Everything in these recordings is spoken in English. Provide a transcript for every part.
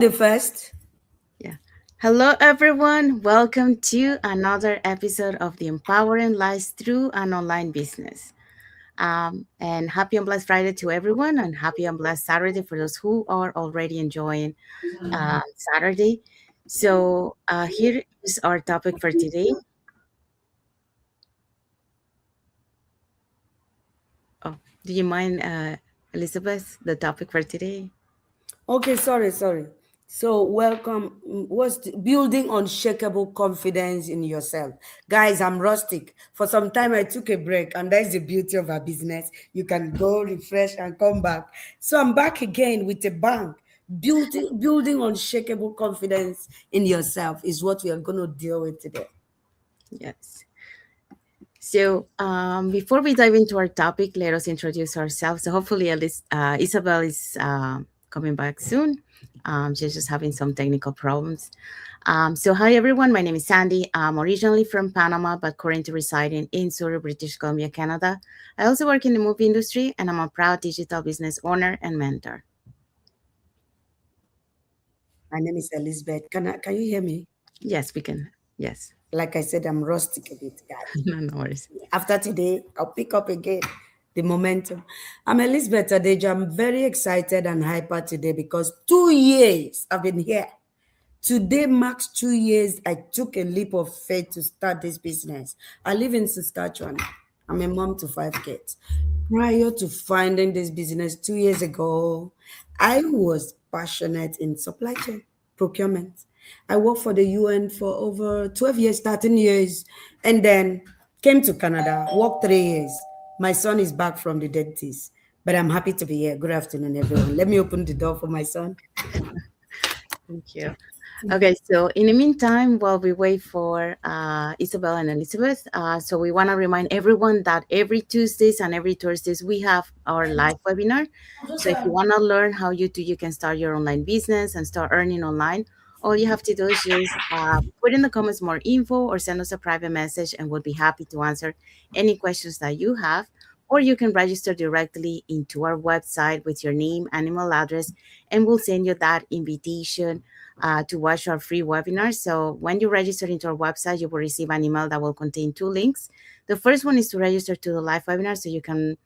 The first. Yeah. Hello, everyone. Welcome to another episode of the Empowering Lives Through an Online Business. And happy and blessed Friday to everyone, and happy and blessed Saturday for those who are already enjoying Saturday. So, here is our topic for today. Oh, do you mind, Elizabeth, the topic for today? Okay, sorry. So, welcome. Building unshakable confidence in yourself? Guys, I'm rustic. For some time, I took a break, and that's the beauty of our business. You can go refresh and come back. So, I'm back again with a bang. Building unshakable confidence in yourself is what we are going to deal with today. Yes. So, before we dive into our topic, let us introduce ourselves. So, hopefully, at least Isabel is coming back soon. She's just having some technical problems. So, hi everyone. My name is Sandy. I'm originally from Panama, but currently residing in Surrey, British Columbia, Canada. I also work in the movie industry, and I'm a proud digital business owner and mentor. My name is Elizabeth. Can you hear me? Yes, we can. Yes, Like I said, I'm rustic a bit, guys. no worries. After today, I'll pick up again the momentum. I'm Elizabeth Adeja. I'm very excited and hyper today because 2 years I've been here. Today marks 2 years I took a leap of faith to start this business. I live in Saskatchewan. I'm a mom to 5 kids. Prior to finding this business 2 years ago, I was passionate in supply chain procurement. I worked for the UN for over 12 years, 13 years, and then came to Canada, worked 3 years. My son is back from the dentist, but I'm happy to be here. Good afternoon, everyone. Let me open the door for my son. Thank you. Okay, so in the meantime, while we wait for Isabel and Elizabeth, so we want to remind everyone that every Tuesdays and every Thursdays we have our live webinar. So if you want to learn how you can start your online business and start earning online, all you have to do is just put in the comments more info or send us a private message, and we'll be happy to answer any questions that you have. Or you can register directly into our website with your name and email address, and we'll send you that invitation to watch our free webinar. So when you register into our website, you will receive an email that will contain two links. The first one is to register to the live webinar, so you can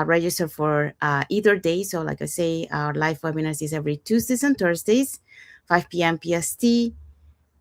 register for either day. So like I say, our live webinars is every Tuesdays and Thursdays, 5 p.m. PST,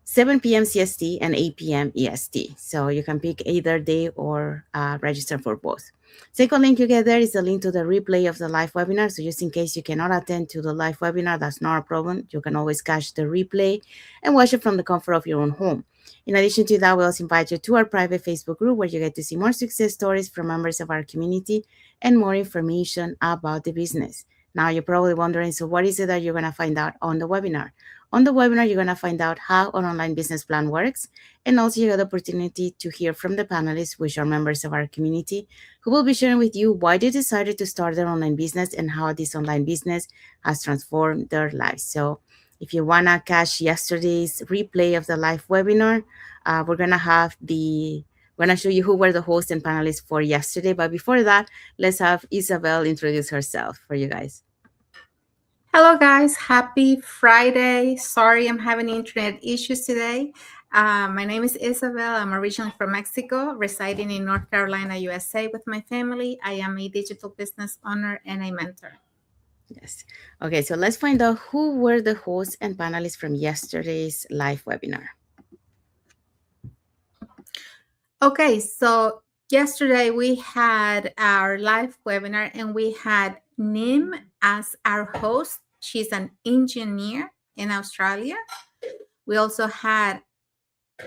7 p.m. CST, and 8 p.m. EST. So you can pick either day or register for both. Second link you get there is the link to the replay of the live webinar. So just in case you cannot attend to the live webinar, that's not a problem. You can always catch the replay and watch it from the comfort of your own home. In addition to that, we also invite you to our private Facebook group where you get to see more success stories from members of our community and more information about the business. Now you're probably wondering, so what is it that you're going to find out on the webinar? On the webinar, you're going to find out how an online business plan works, and also you get the opportunity to hear from the panelists, which are members of our community, who will be sharing with you why they decided to start their online business and how this online business has transformed their lives. So if you want to catch yesterday's replay of the live webinar, we're going to have the we're going to show you who were the hosts and panelists for yesterday. But before that, let's have Isabel introduce herself for you guys. Hello, guys. Happy Friday. Sorry, I'm having internet issues today. My name is Isabel. I'm originally from Mexico, residing in North Carolina, USA, with my family. I am a digital business owner and a mentor. Yes. Okay, so let's find out who were the hosts and panelists from yesterday's live webinar. Okay, so yesterday we had our live webinar and we had Nim as our host. She's an engineer in Australia. We also had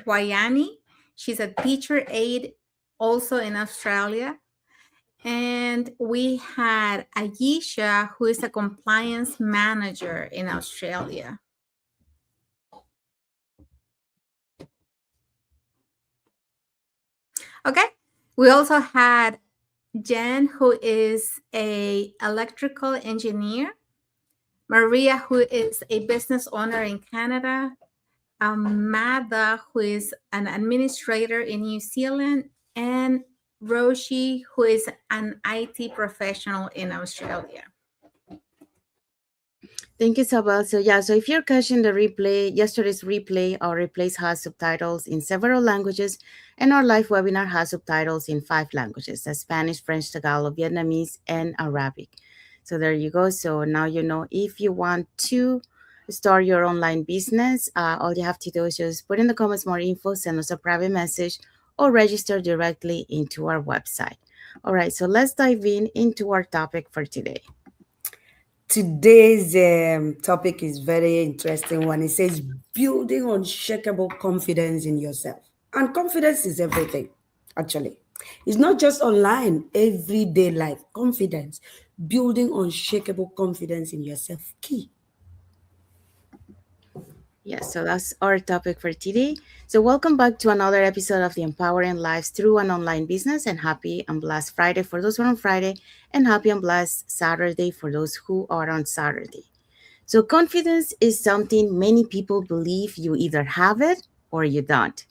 Wayani. She's a teacher aide also in Australia. And we had Ayesha, who is a compliance manager in Australia. Okay. We also had Jen, who is a electrical engineer. Maria, who is a business owner in Canada. Amada, who is an administrator in New Zealand, and Roshi, who is an IT professional in Australia. Thank you, Sabal. So yeah, so if you're catching the replay, yesterday's replay, our replays has subtitles in several languages, and our live webinar has subtitles in 5 languages: Spanish, French, Tagalog, Vietnamese, and Arabic. So there you go. So now you know if you want to start your online business, all you have to do is just put in the comments more info, send us a private message, or register directly into our website. All right, so let's dive into our topic for today. Today's topic is very interesting one. It says building unshakable confidence in yourself. And confidence is everything, actually. It's not just online, everyday life. Confidence, building unshakable confidence in yourself. Key. Yes, so that's our topic for today. So, welcome back to another episode of the Empowering Lives Through an Online Business. And happy and blessed Friday for those who are on Friday, and happy and blessed Saturday for those who are on Saturday. So, confidence is something many people believe you either have it or you don't.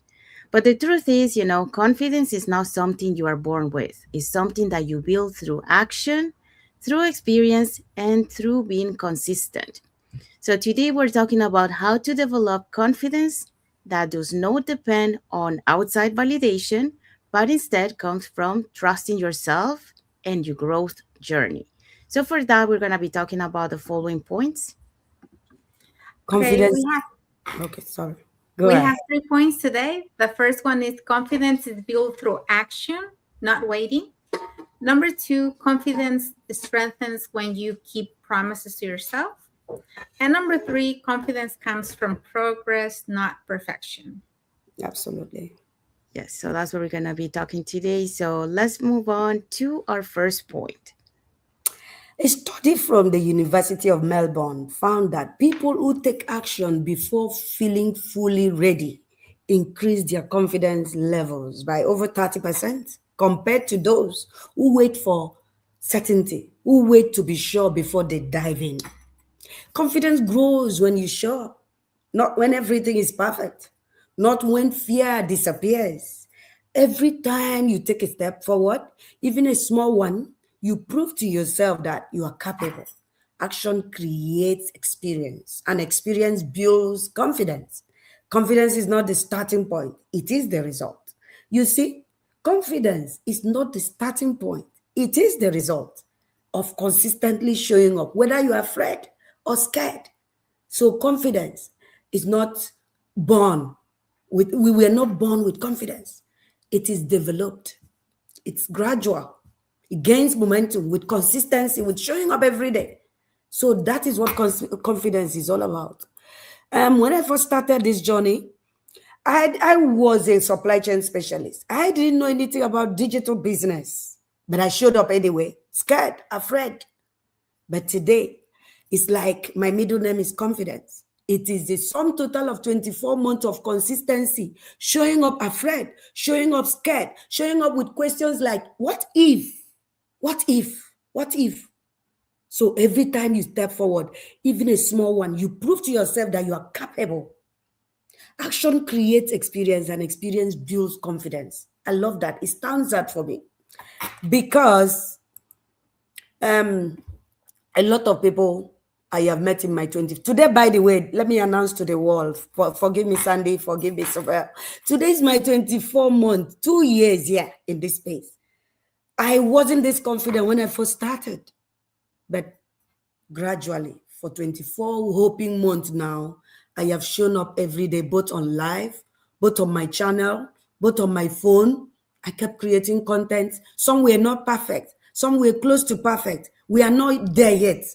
But the truth is, confidence is not something you are born with, it's something that you build through action, through experience, and through being consistent. So today we're talking about how to develop confidence that does not depend on outside validation, but instead comes from trusting yourself and your growth journey. So for that, we're going to be talking about the following points. Okay, Confidence. Okay, sorry. Go we ahead. have 3 points today. The first one is confidence is built through action, not waiting. Number 2, confidence strengthens when you keep promises to yourself. And number 3, confidence comes from progress, not perfection. Absolutely. Yes, so that's what we're going to be talking today. So let's move on to our first point. A study from the University of Melbourne found that people who take action before feeling fully ready increase their confidence levels by over 30% compared to those who wait for certainty, who wait to be sure before they dive in. Confidence grows when you show up, not when everything is perfect, not when fear disappears. Every time you take a step forward, even a small one, you prove to yourself that you are capable. Action creates experience, and experience builds confidence. Confidence is not the starting point, it is the result. You see, confidence is not the starting point, it is the result of consistently showing up, whether you are afraid or scared. So confidence is not born we were not born with confidence. It is developed. It's gradual. It gains momentum with consistency, with showing up every day. So that is what confidence is all about. When I first started this journey, I was a supply chain specialist. I didn't know anything about digital business, but I showed up anyway, scared, afraid. But today, it's like my middle name is confidence. It is the sum total of 24 months of consistency, showing up afraid, showing up scared, showing up with questions like, what if? What if? What if? So every time you step forward, even a small one, you prove to yourself that you are capable. Action creates experience, and experience builds confidence. I love that. It stands out for me because a lot of people I have met in my 20s. Today, by the way, let me announce to the world, forgive me, Sandy, forgive me, Sophia. Today is my 24 month, 2 years here in this space. I wasn't this confident when I first started, but gradually, for 24 hoping months now, I have shown up every day, both on live, both on my channel, both on my phone. I kept creating content. Some were not perfect. Some were close to perfect. We are not there yet.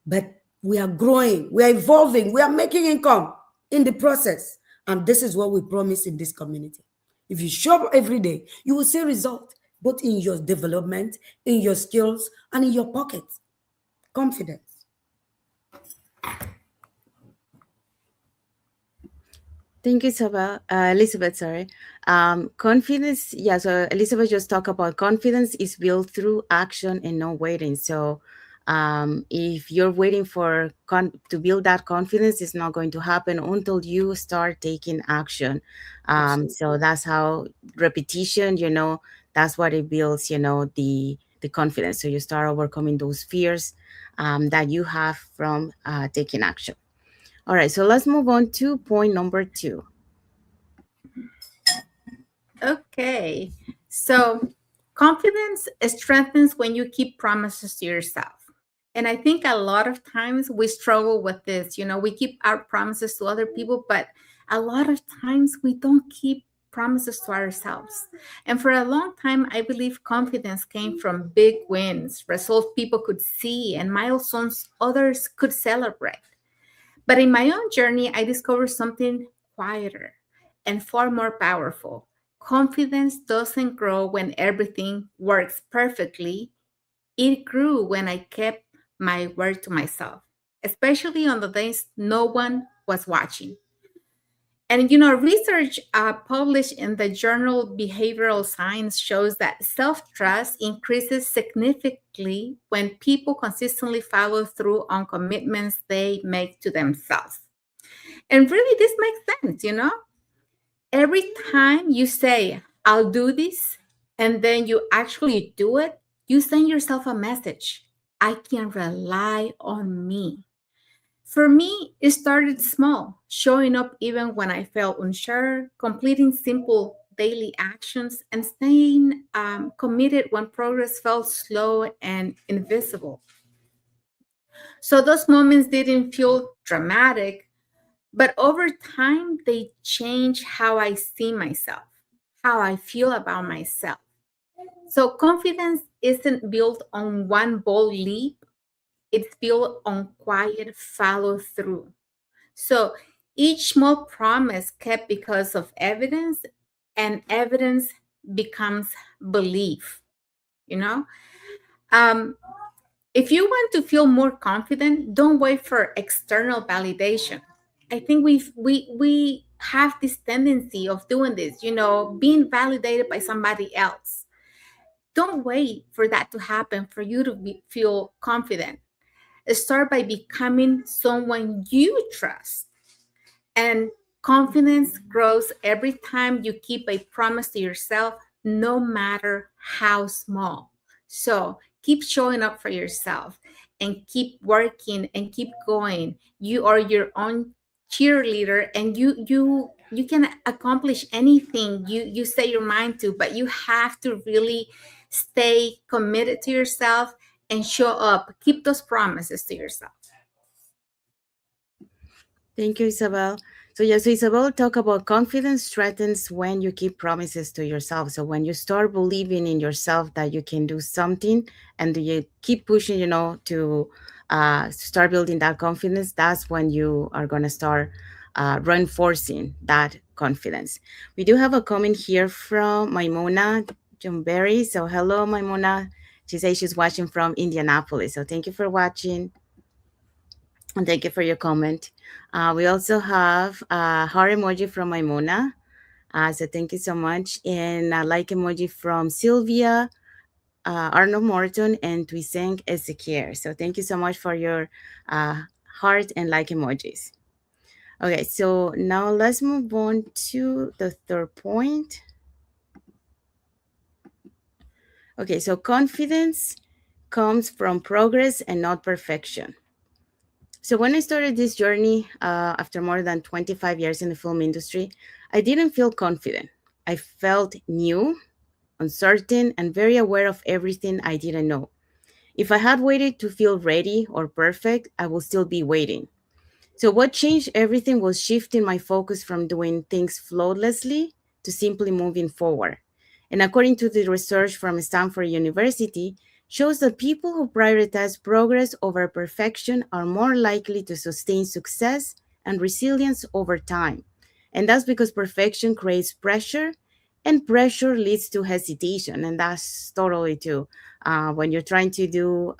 But we are growing. We are evolving. We are making income in the process. And this is what we promise in this community. If you show up every day, you will see results, both in your development, in your skills, and in your pocket. Confidence. Thank you, Elizabeth. Sorry. Confidence. Yeah. So Elizabeth just talked about confidence is built through action and no waiting. So if you're waiting for to build that confidence, it's not going to happen until you start taking action. So that's how repetition. That's what it builds. The confidence. So you start overcoming those fears. that you have from taking action. All right, so let's move on to point number 2. Okay. So confidence strengthens when you keep promises to yourself. And I think a lot of times we struggle with this. You know, we keep our promises to other people, but a lot of times we don't keep promises to ourselves. And for a long time, I believe confidence came from big wins, results people could see, and milestones others could celebrate. But in my own journey, I discovered something quieter and far more powerful. Confidence doesn't grow when everything works perfectly. It grew when I kept my word to myself, especially on the days no one was watching. And you know, research published in the journal Behavioral Science shows that self trust increases significantly when people consistently follow through on commitments they make to themselves. And really, this makes sense, you know? Every time you say, I'll do this, and then you actually do it, you send yourself a message. I can rely on me. For me, it started small, showing up even when I felt unsure, completing simple daily actions, and staying committed when progress felt slow and invisible. So those moments didn't feel dramatic, but over time, they change how I see myself, how I feel about myself. So confidence isn't built on one bold leap, it's built on quiet follow through. So each small promise kept because of evidence, and evidence becomes belief, you know? Um, if you want to feel more confident, don't wait for external validation. I think we have this tendency of doing this, you know, being validated by somebody else. Don't wait for that to happen for you to feel confident. Start by becoming someone you trust. And confidence grows every time you keep a promise to yourself, no matter how small. So keep showing up for yourself and keep working and keep going. You are your own cheerleader, and you can accomplish anything you set your mind to, but you have to really stay committed to yourself and show up. Keep those promises to yourself. Thank you, Isabel. So yes, so Isabel talk about confidence strengthens when you keep promises to yourself. So when you start believing in yourself that you can do something, and you keep pushing, to start building that confidence, that's when you are gonna start reinforcing that confidence. We do have a comment here from Maimuna Jumberry. So hello, Maimuna. She says she's watching from Indianapolis. So thank you for watching. And thank you for your comment. We also have a heart emoji from Maimuna. So thank you so much. And a like emoji from Sylvia, Arnold Morton, and Twiseng Ezekiel. So thank you so much for your heart and like emojis. Okay, so now let's move on to the third point. Okay, so confidence comes from progress and not perfection. So when I started this journey after more than 25 years in the film industry, I didn't feel confident. I felt new, uncertain, and very aware of everything I didn't know. If I had waited to feel ready or perfect, I would still be waiting. So what changed everything was shifting my focus from doing things flawlessly to simply moving forward. And according to the research from Stanford University, shows that people who prioritize progress over perfection are more likely to sustain success and resilience over time. And that's because perfection creates pressure, and pressure leads to hesitation. And that's totally true. When you're trying to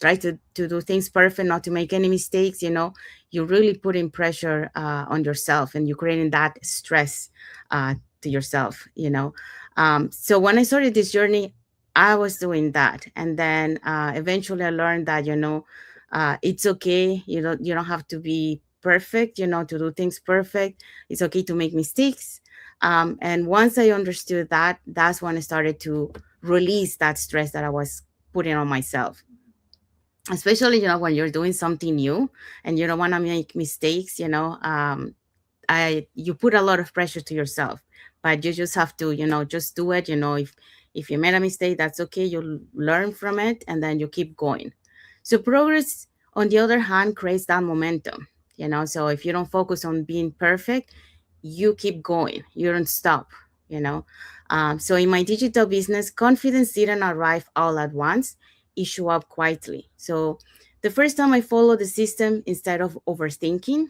try to do things perfect, not to make any mistakes, you're really putting pressure on yourself, and you're creating that stress to yourself. So when I started this journey, I was doing that, and then eventually I learned that it's okay. You don't have to be perfect. To do things perfect. It's okay to make mistakes. And once I understood that, that's when I started to release that stress that I was putting on myself. especially, when you're doing something new and you don't want to make mistakes, you put a lot of pressure to yourself, but you just have to, just do it. If you made a mistake, that's okay. You learn from it and then you keep going. So progress, on the other hand, creates that momentum. So if you don't focus on being perfect, you keep going, you don't stop. you know so in my digital business, confidence didn't arrive all at once. It showed up quietly. So the first time I followed the system instead of overthinking,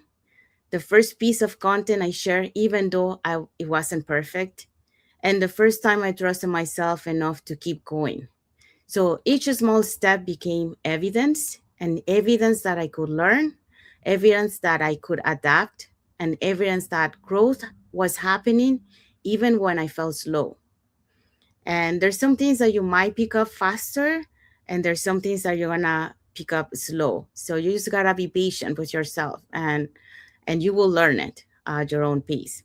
the first piece of content I shared, even though it wasn't perfect, and the first time I trusted myself enough to keep going. So each small step became evidence, and evidence that I could learn, evidence that I could adapt, and evidence that growth was happening even when I felt slow. And there's some things that you might pick up faster, and there's some things that you're gonna pick up slow. So you just gotta be patient with yourself, and you will learn it at your own pace.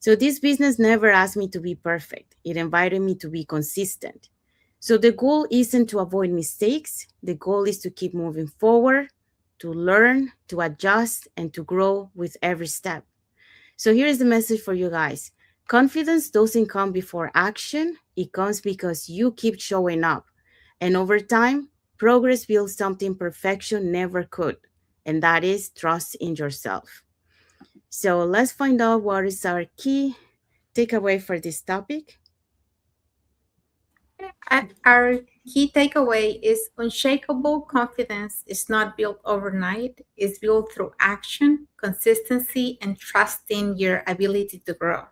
So this business never asked me to be perfect. It invited me to be consistent. So the goal isn't to avoid mistakes. The goal is to keep moving forward, to learn, to adjust, and to grow with every step. So here is the message for you guys. Confidence doesn't come before action. It comes because you keep showing up. And over time, progress builds something perfection never could. And that is trust in yourself. So let's find out what is our key takeaway for this topic. Our key takeaway is unshakable confidence is not built overnight, it's built through action, consistency, and trusting your ability to grow.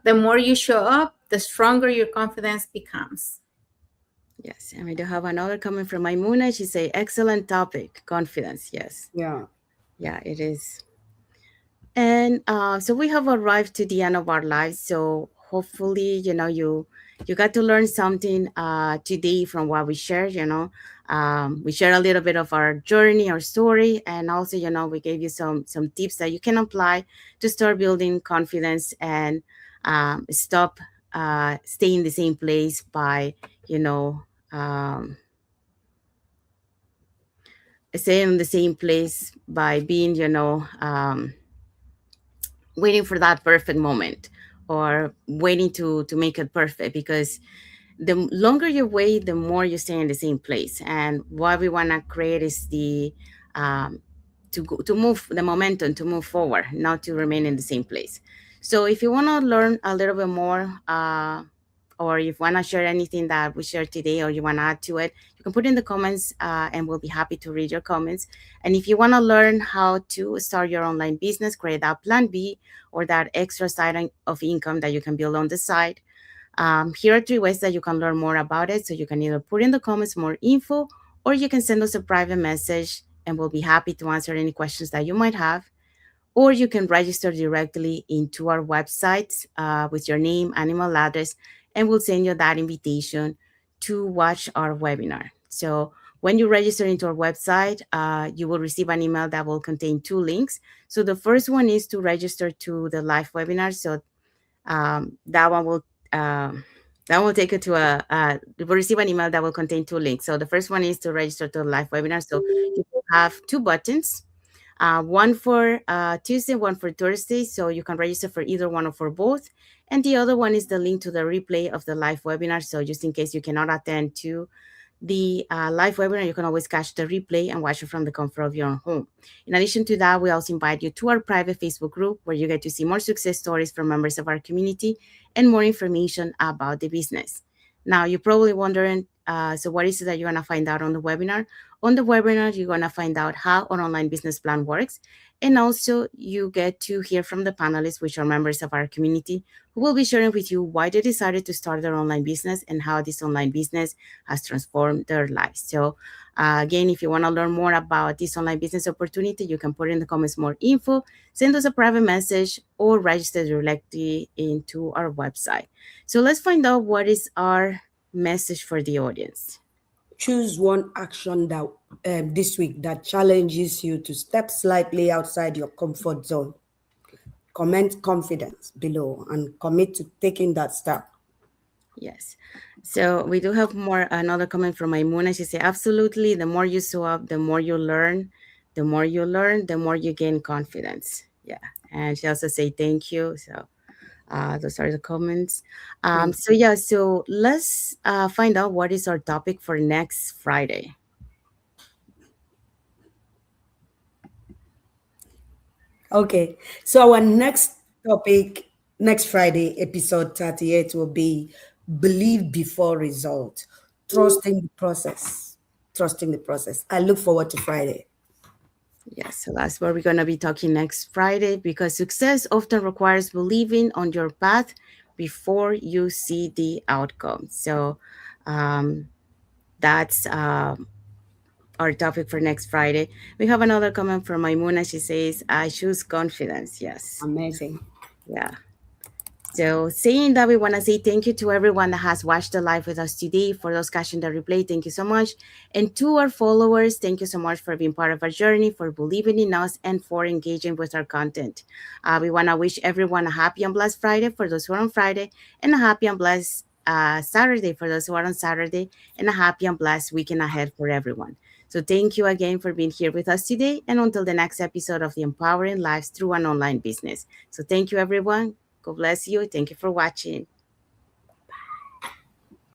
The more you show up, the stronger your confidence becomes. Yes, and we do have another comment from Maimuna. She say, excellent topic, confidence. Yes, Yeah. yeah, it is. And so we have arrived to the end of our lives. So hopefully, you got to learn something today from what we shared. We share a little bit of our journey, our story, and also, we gave you some tips that you can apply to start building confidence and stop staying in the same place by, you know, um, staying in the same place by being, waiting for that perfect moment, or waiting to make it perfect, because the longer you wait, the more you stay in the same place. And what we want to create is the um, to move the momentum, to move forward, not to remain in the same place. So if you want to learn a little bit more, or if you want to share anything that we shared today, or you want to add to it, you can put in the comments, and we'll be happy to read your comments. And if you want to learn how to start your online business, create that plan B, or that extra side of income that you can build on the side, here are 3 ways that you can learn more about it. So you can either put in the comments more info, or you can send us a private message, and we'll be happy to answer any questions that you might have. Or you can register directly into our website with your name and email address, and we'll send you that invitation to watch our webinar. So when you register into our website, you will receive an email that will contain 2 links. So the first one is to register to the live webinar. So that one will take you to you will receive an email that will contain 2 links. So the first one is to register to the live webinar. So you will have 2 buttons, one for Tuesday, one for Thursday. So you can register for either one or for both. And the other one is the link to the replay of the live webinar. So just in case you cannot attend to the live webinar, you can always catch the replay and watch it from the comfort of your own home. In addition to that, we also invite you to our private Facebook group, where you get to see more success stories from members of our community and more information about the business. Now, you're probably wondering, so what is it that you're going to find out on the webinar? On the webinar, you're going to find out how an online business plan works. And also, you get to hear from the panelists, which are members of our community, who will be sharing with you why they decided to start their online business and how this online business has transformed their lives. So again, if you want to learn more about this online business opportunity, you can put in the comments more info, send us a private message, or register directly into our website. So let's find out what is our message for the audience. Choose one action that this week that challenges you to step slightly outside your comfort zone. Comment confidence below and commit to taking that step. Yes. So we do have more another comment from Maimuna. She said, absolutely, the more you show up, the more you learn. The more you learn, the more you gain confidence. Yeah. And she also say thank you. So those are the comments. Thank So yeah, so let's find out what is our topic for next Friday. Okay, so our next topic, next Friday, episode 38, will be believe before result, trusting the process. Trusting the process. I look forward to Friday. Yes, so that's what we're going to be talking next Friday because success often requires believing on your path before you see the outcome. So um, that's our topic for next Friday. We have another comment from Maimuna. She says, I choose confidence. Yes. Amazing. Yeah. So, saying that, we want to say thank you to everyone that has watched the live with us today. For those catching the replay, thank you so much. And to our followers, thank you so much for being part of our journey, for believing in us, and for engaging with our content. We want to wish everyone a happy and blessed Friday for those who are on Friday, and a happy and blessed Saturday for those who are on Saturday, and a happy and blessed weekend ahead for everyone. So, thank you again for being here with us today. And until the next episode of the Empowering Lives Through an Online Business. So, thank you, everyone. God bless you. Thank you for watching.